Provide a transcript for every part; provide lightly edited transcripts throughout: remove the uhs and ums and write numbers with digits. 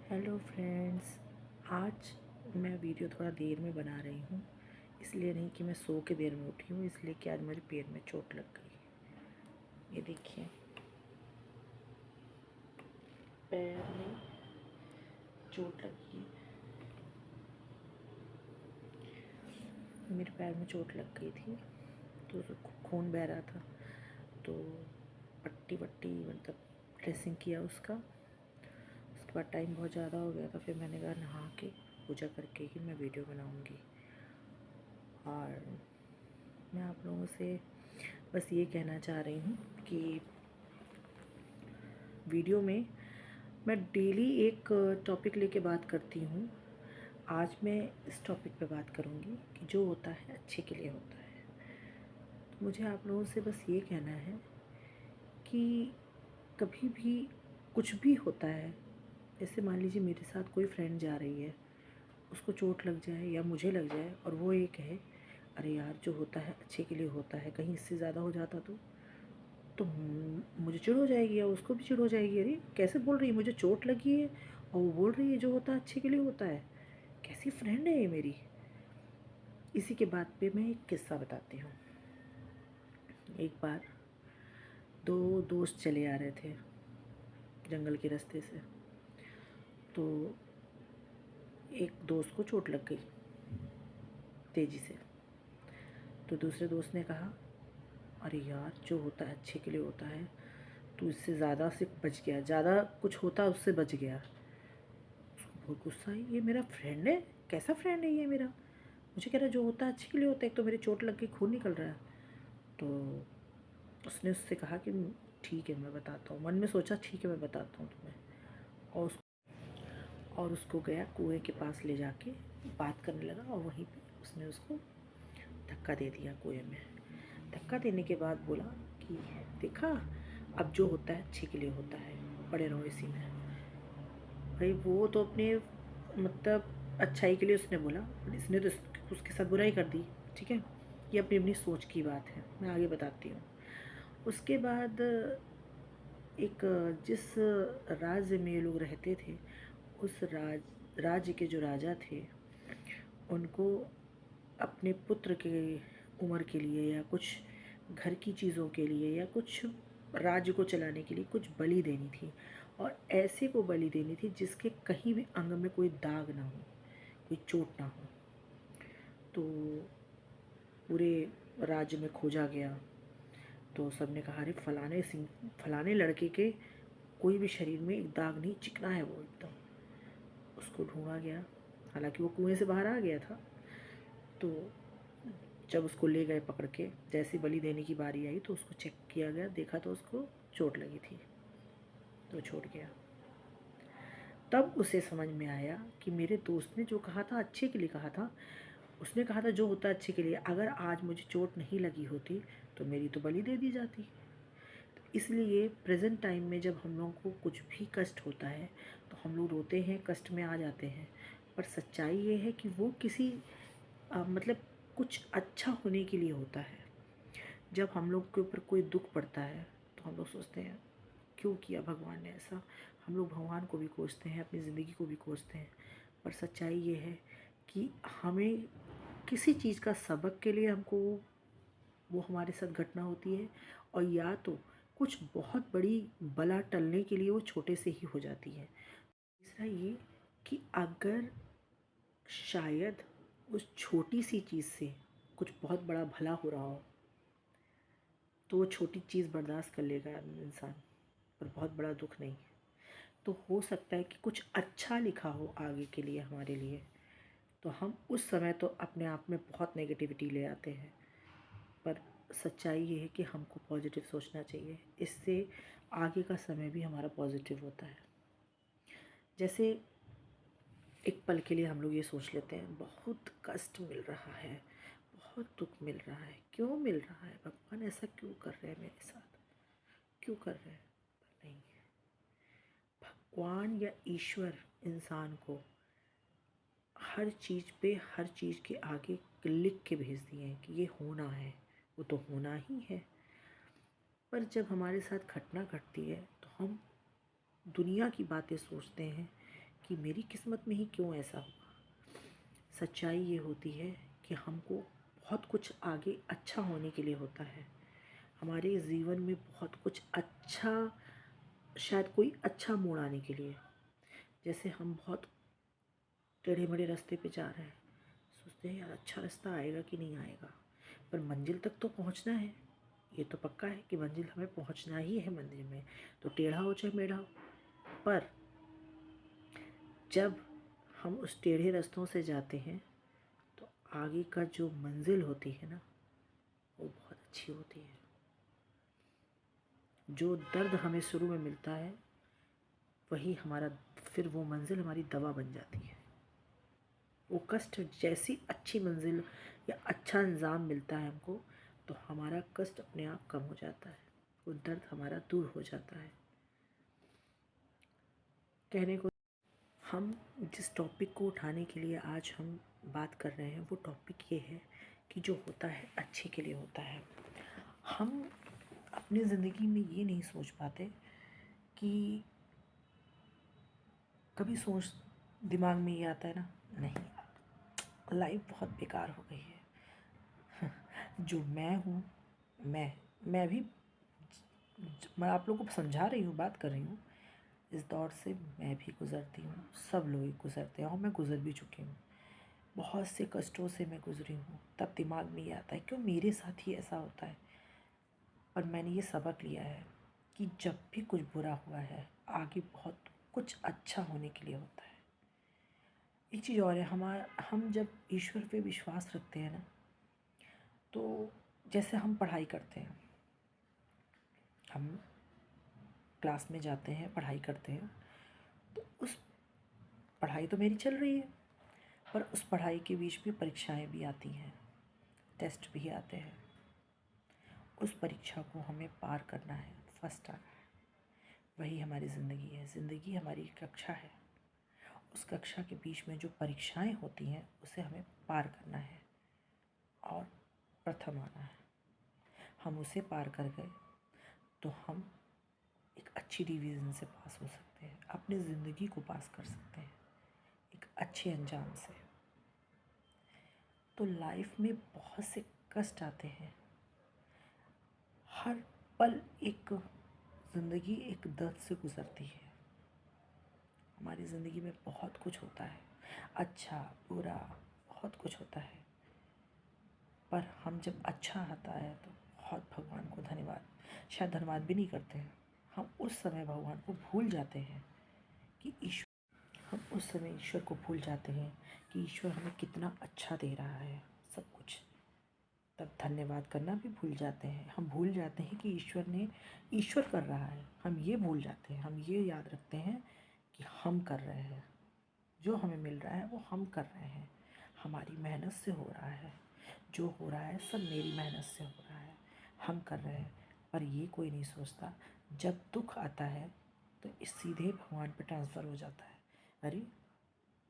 Hello friends. आज मैं video थोड़ा देर में बना रही हूँ, इसलिए नहीं कि मैं सो के देर में उठी हूँ, इसलिए कि आज मेरे पैर में चोट लग गई। ये देखिए, पैर में चोट लगी है। मेरे पैर में चोट लग गई थी, तो खून बह रहा था, तो पट्टी वट्टी मतलब ड्रेसिंग किया उसका। उसके बाद टाइम बहुत ज़्यादा हो गया था, फिर मैंने कहा नहा के पूजा करके ही मैं वीडियो बनाऊँगी। और मैं आप लोगों से बस ये कहना चाह रही हूँ कि वीडियो में मैं डेली एक टॉपिक लेके बात करती हूँ। आज मैं इस टॉपिक पे बात करूँगी कि जो होता है अच्छे के लिए होता है। तो मुझे आप लोगों से बस ये कहना है कि कभी भी कुछ भी होता है, जैसे मान लीजिए मेरे साथ कोई फ्रेंड जा रही है, उसको चोट लग जाए या मुझे लग जाए और वो ये कहे अरे यार जो होता है अच्छे के लिए होता है, कहीं इससे ज़्यादा हो जाता तो मुझे चिढ़ हो जाएगी या उसको भी चिढ़ हो जाएगी। अरे कैसे बोल रही है, मुझे चोट लगी है और वो बोल रही है जो होता है अच्छे के लिए होता है। कैसी फ्रेंड है ये मेरी। इसी के बात पे मैं एक किस्सा बताती हूँ। एक बार दो दोस्त चले आ रहे थे जंगल के रास्ते से, तो एक दोस्त को चोट लग गई तेज़ी से। तो दूसरे दोस्त ने कहा अरे यार जो होता है अच्छे के लिए होता है, तू इससे ज़्यादा से बच गया, ज़्यादा कुछ होता उससे बच गया। उसको बहुत गुस्सा आई, ये मेरा फ्रेंड है, कैसा फ्रेंड है ये मेरा, मुझे कह रहा है जो होता है अच्छे के लिए होता है, एक तो मेरी चोट लग के खून निकल रहा है। तो उसने उससे कहा कि ठीक है मैं बताता हूँ, मन में सोचा ठीक है मैं बताता हूँ तुम्हें। और उसको गया कुएं के पास ले जाके बात करने लगा, और वहीं पे उसने उसको धक्का दे दिया कुएं में। धक्का देने के बाद बोला कि देखा, अब जो होता है अच्छे के लिए होता है, पड़े रहो इसी में। भाई वो तो अपने मतलब अच्छाई के लिए उसने बोला, इसने तो उसके साथ बुराई कर दी। ठीक है, ये अपनी अपनी सोच की बात है, मैं आगे बताती हूँ। उसके बाद एक जिस राज्य में ये लोग रहते थे, उस राज्य के जो राजा थे, उनको अपने पुत्र के उम्र के लिए या कुछ घर की चीज़ों के लिए या कुछ राज्य को चलाने के लिए कुछ बलि देनी थी, और ऐसे को बलि देनी थी जिसके कहीं भी अंग में कोई दाग ना हो, कोई चोट ना हो। तो पूरे राज्य में खोजा गया, तो सबने कहा अरे फलाने लड़के के कोई भी शरीर में एक दाग नहीं, चिकना है वो एकदम। उसको ढूंढा गया, हालांकि वो कुएं से बाहर आ गया था। तो जब उसको ले गए पकड़ के, जैसी बलि देने की बारी आई तो उसको चेक किया गया, देखा तो उसको चोट लगी थी, तो छूट गया। तब उसे समझ में आया कि मेरे दोस्त ने जो कहा था अच्छे के लिए कहा था, उसने कहा था जो होता है अच्छे के लिए, अगर आज मुझे चोट नहीं लगी होती तो मेरी तो बलि दे दी जाती। इसलिए प्रेजेंट टाइम में जब हम लोगों को कुछ भी कष्ट होता है तो हम लोग रोते हैं, कष्ट में आ जाते हैं, पर सच्चाई ये है कि वो किसी मतलब कुछ अच्छा होने के लिए होता है। जब हम लोग के ऊपर कोई दुख पड़ता है तो हम लोग सोचते हैं क्यों किया भगवान ने ऐसा। हम लोग भगवान को भी कोसते हैं, अपनी ज़िंदगी को भी कोसते हैं, पर सच्चाई ये है कि हमें किसी चीज़ का सबक के लिए हमको वो हमारे साथ घटना होती है, और या तो कुछ बहुत बड़ी बला टलने के लिए वो छोटे से ही हो जाती है। तीसरा ये कि अगर शायद उस छोटी सी चीज़ से कुछ बहुत बड़ा भला हो रहा हो तो वो छोटी चीज़ बर्दाश्त कर लेगा इंसान, पर बहुत बड़ा दुख नहीं। तो हो सकता है कि कुछ अच्छा लिखा हो आगे के लिए हमारे लिए, तो हम उस समय तो अपने आप में बहुत नेगेटिविटी ले आते हैं, पर सच्चाई ये है कि हमको पॉजिटिव सोचना चाहिए, इससे आगे का समय भी हमारा पॉजिटिव होता है। जैसे एक पल के लिए हम लोग ये सोच लेते हैं बहुत कष्ट मिल रहा है, बहुत दुख मिल रहा है, क्यों मिल रहा है, भगवान ऐसा क्यों कर रहे हैं मेरे साथ, क्यों कर रहे हैं। पर नहीं, भगवान या ईश्वर इंसान को हर चीज़ पे हर चीज़ के आगे लिख के भेज दिए हैं कि ये होना है, वो तो होना ही है। पर जब हमारे साथ घटना घटती है तो हम दुनिया की बातें सोचते हैं कि मेरी किस्मत में ही क्यों ऐसा हुआ। सच्चाई ये होती है कि हमको बहुत कुछ आगे अच्छा होने के लिए होता है, हमारे जीवन में बहुत कुछ अच्छा, शायद कोई अच्छा मोड़ आने के लिए। जैसे हम बहुत टेढ़े मेढ़े रास्ते पे जा रहे हैं, सोचते हैं यार अच्छा रास्ता आएगा कि नहीं आएगा, पर मंजिल तक तो पहुंचना है। ये तो पक्का है कि मंजिल हमें पहुंचना ही है मंदिर में, तो टेढ़ा हो चाहे मेढ़ा हो। पर जब हम उस टेढ़े रास्तों से जाते हैं तो आगे का जो मंजिल होती है ना, वो बहुत अच्छी होती है। जो दर्द हमें शुरू में मिलता है वही हमारा, फिर वो मंजिल हमारी दवा बन जाती है। वो कष्ट जैसी अच्छी मंजिल या अच्छा अंजाम मिलता है हमको, तो हमारा कष्ट अपने आप कम हो जाता है, वो दर्द हमारा दूर हो जाता है। कहने को हम जिस टॉपिक को उठाने के लिए आज हम बात कर रहे हैं, वो टॉपिक ये है कि जो होता है अच्छे के लिए होता है। हम अपनी ज़िंदगी में ये नहीं सोच पाते कि कभी सोच दिमाग में ये आता है ना, नहीं लाइफ बहुत बेकार हो गई है। जो मैं हूँ, मैं भी, मैं आप लोगों को समझा रही हूँ, बात कर रही हूँ, इस दौर से मैं भी गुज़रती हूँ, सब लोग गुज़रते हैं और मैं गुज़र भी चुकी हूँ। बहुत से कष्टों से मैं गुज़री हूँ, तब दिमाग में ये आता है क्यों मेरे साथ ही ऐसा होता है। पर मैंने ये सबक लिया है कि जब भी कुछ बुरा हुआ है, आगे बहुत कुछ अच्छा होने के लिए होता है। एक चीज़ और है, हम जब ईश्वर पे विश्वास रखते हैं ना, तो जैसे हम पढ़ाई करते हैं, हम क्लास में जाते हैं, पढ़ाई करते हैं, तो उस पढ़ाई तो मेरी चल रही है, पर उस पढ़ाई के बीच में परीक्षाएं भी आती हैं, टेस्ट भी आते हैं। उस परीक्षा को हमें पार करना है, फर्स्ट आना है। वही हमारी ज़िंदगी है, ज़िंदगी हमारी कक्षा है। उस कक्षा के बीच में जो परीक्षाएं होती हैं उसे हमें पार करना है और प्रथम आना है। हम उसे पार कर गए तो हम एक अच्छी डिवीज़न से पास हो सकते हैं, अपनी ज़िंदगी को पास कर सकते हैं एक अच्छे अंजाम से। तो लाइफ में बहुत से कष्ट आते हैं, हर पल एक ज़िंदगी एक दर्द से गुज़रती है। हमारी ज़िंदगी में बहुत कुछ होता है, अच्छा बुरा बहुत कुछ होता है, पर हम जब अच्छा आता है तो बहुत भगवान को धन्यवाद, शायद धन्यवाद भी नहीं करते हैं। हम उस समय भगवान को भूल जाते हैं कि हम उस समय ईश्वर को भूल जाते हैं कि ईश्वर हमें कितना अच्छा दे रहा है सब कुछ। तब धन्यवाद करना भी भूल जाते हैं। हम भूल जाते हैं कि ईश्वर कर रहा है, हम ये भूल जाते हैं। हम ये याद रखते हैं कि हम कर रहे हैं, जो हमें मिल रहा है वो हम कर रहे हैं, हमारी मेहनत से हो रहा है, जो हो रहा है सब मेरी मेहनत से हो रहा है, हम कर रहे हैं। पर ये कोई नहीं सोचता, जब दुख आता है तो इस सीधे भगवान पे ट्रांसफ़र हो जाता है। अरे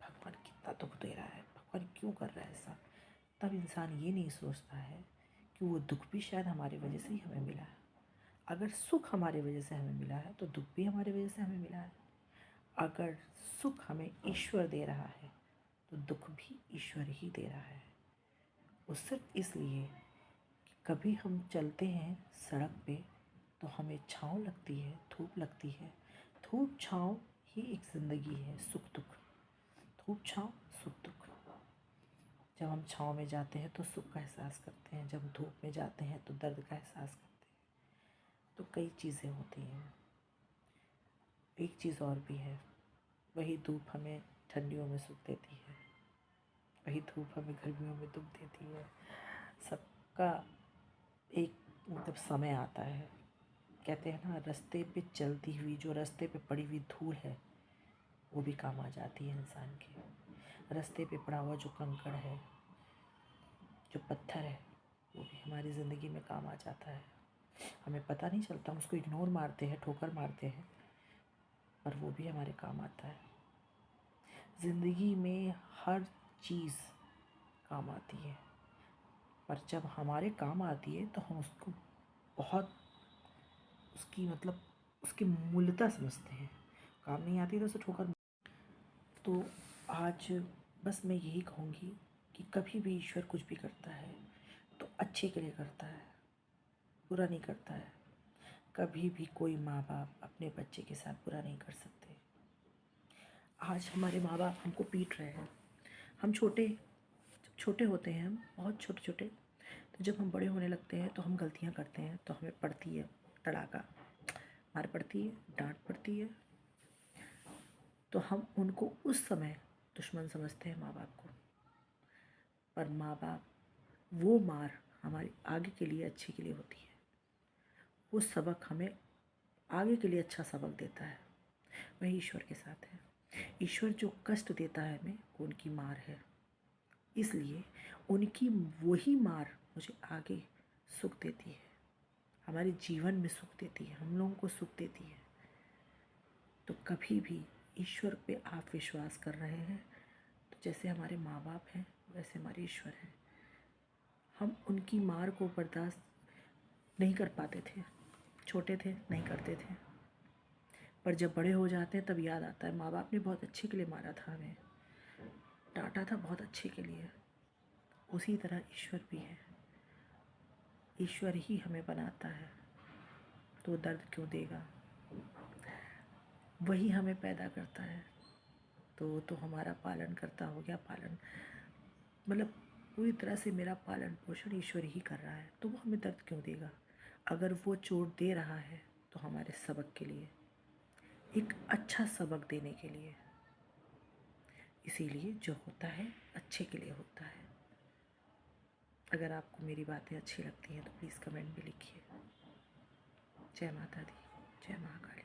भगवान कितना दुख दे रहा है, भगवान क्यों कर रहा है ऐसा। तब इंसान ये नहीं सोचता है कि वो दुख भी शायद हमारी वजह से ही हमें मिला है। अगर सुख हमारी वजह से हमें मिला है तो दुख भी हमारी वजह से हमें मिला है। अगर सुख हमें ईश्वर दे रहा है तो दुख भी ईश्वर ही दे रहा है। वो सिर्फ इसलिए कि कभी हम चलते हैं सड़क पे तो हमें छाँव लगती है, धूप लगती है। धूप छाँव ही एक ज़िंदगी है, सुख दुख, धूप छाँव सुख दुख। जब हम छाँव में जाते हैं तो सुख का एहसास करते हैं, जब धूप में जाते हैं तो दर्द का एहसास करते हैं। तो कई चीज़ें होती हैं। एक चीज़ और भी है, वही धूप हमें ठंडियों में सुख देती है, वही धूप हमें गर्मियों में दुख देती है। सबका एक मतलब समय आता है। कहते हैं ना, रास्ते पे चलती हुई, जो रास्ते पे पड़ी हुई धूल है वो भी काम आ जाती है इंसान के। रास्ते पे पड़ा हुआ जो कंकड़ है, जो पत्थर है, वो भी हमारी ज़िंदगी में काम आ जाता है। हमें पता नहीं चलता, हम उसको इग्नोर मारते हैं, ठोकर मारते हैं, पर वो भी हमारे काम आता है। ज़िंदगी में हर चीज़ काम आती है, पर जब हमारे काम आती है तो हम उसको बहुत उसकी मतलब उसकी मूल्यता समझते हैं। काम नहीं आती तो उसे ठोकर। तो आज बस मैं यही कहूँगी कि कभी भी ईश्वर कुछ भी करता है तो अच्छे के लिए करता है, बुरा नहीं करता है। कभी भी कोई माँ बाप अपने बच्चे के साथ बुरा नहीं कर सकते। आज हमारे माँ बाप हमको पीट रहे हैं, हम जब छोटे होते हैं, हम बहुत छोटे छोटे, तो जब हम बड़े होने लगते हैं तो हम गलतियाँ करते हैं तो हमें पड़ती है तड़ाका, मार पड़ती है, डांट पड़ती है। तो हम उनको उस समय दुश्मन समझते हैं माँ बाप को, पर माँ बाप वो मार हमारे आगे के लिए अच्छे के लिए होती है। वो सबक हमें आगे के लिए अच्छा सबक देता है। वही ईश्वर के साथ है। ईश्वर जो कष्ट देता है हमें, वो उनकी मार है। इसलिए उनकी वही मार मुझे आगे सुख देती है, हमारे जीवन में सुख देती है, हम लोगों को सुख देती है। तो कभी भी ईश्वर पे आप विश्वास कर रहे हैं तो जैसे हमारे माँ बाप हैं वैसे हमारे ईश्वर हैं। हम उनकी मार को बर्दाश्त नहीं कर पाते थे, छोटे थे नहीं करते थे, पर जब बड़े हो जाते हैं तब याद आता है माँ बाप ने बहुत अच्छे के लिए मारा था, हमें डांटा था बहुत अच्छे के लिए। उसी तरह ईश्वर भी है, ईश्वर ही हमें बनाता है तो दर्द क्यों देगा। वही हमें पैदा करता है तो हमारा पालन करता हो गया, पालन मतलब पूरी तरह से मेरा पालन पोषण ईश्वर ही कर रहा है, तो वो हमें दर्द क्यों देगा। अगर वो चोट दे रहा है तो हमारे सबक के लिए, एक अच्छा सबक देने के लिए। इसीलिए जो होता है अच्छे के लिए होता है। अगर आपको मेरी बातें अच्छी लगती हैं तो प्लीज़ कमेंट में लिखिए। जय माता दी, जय महाकाली।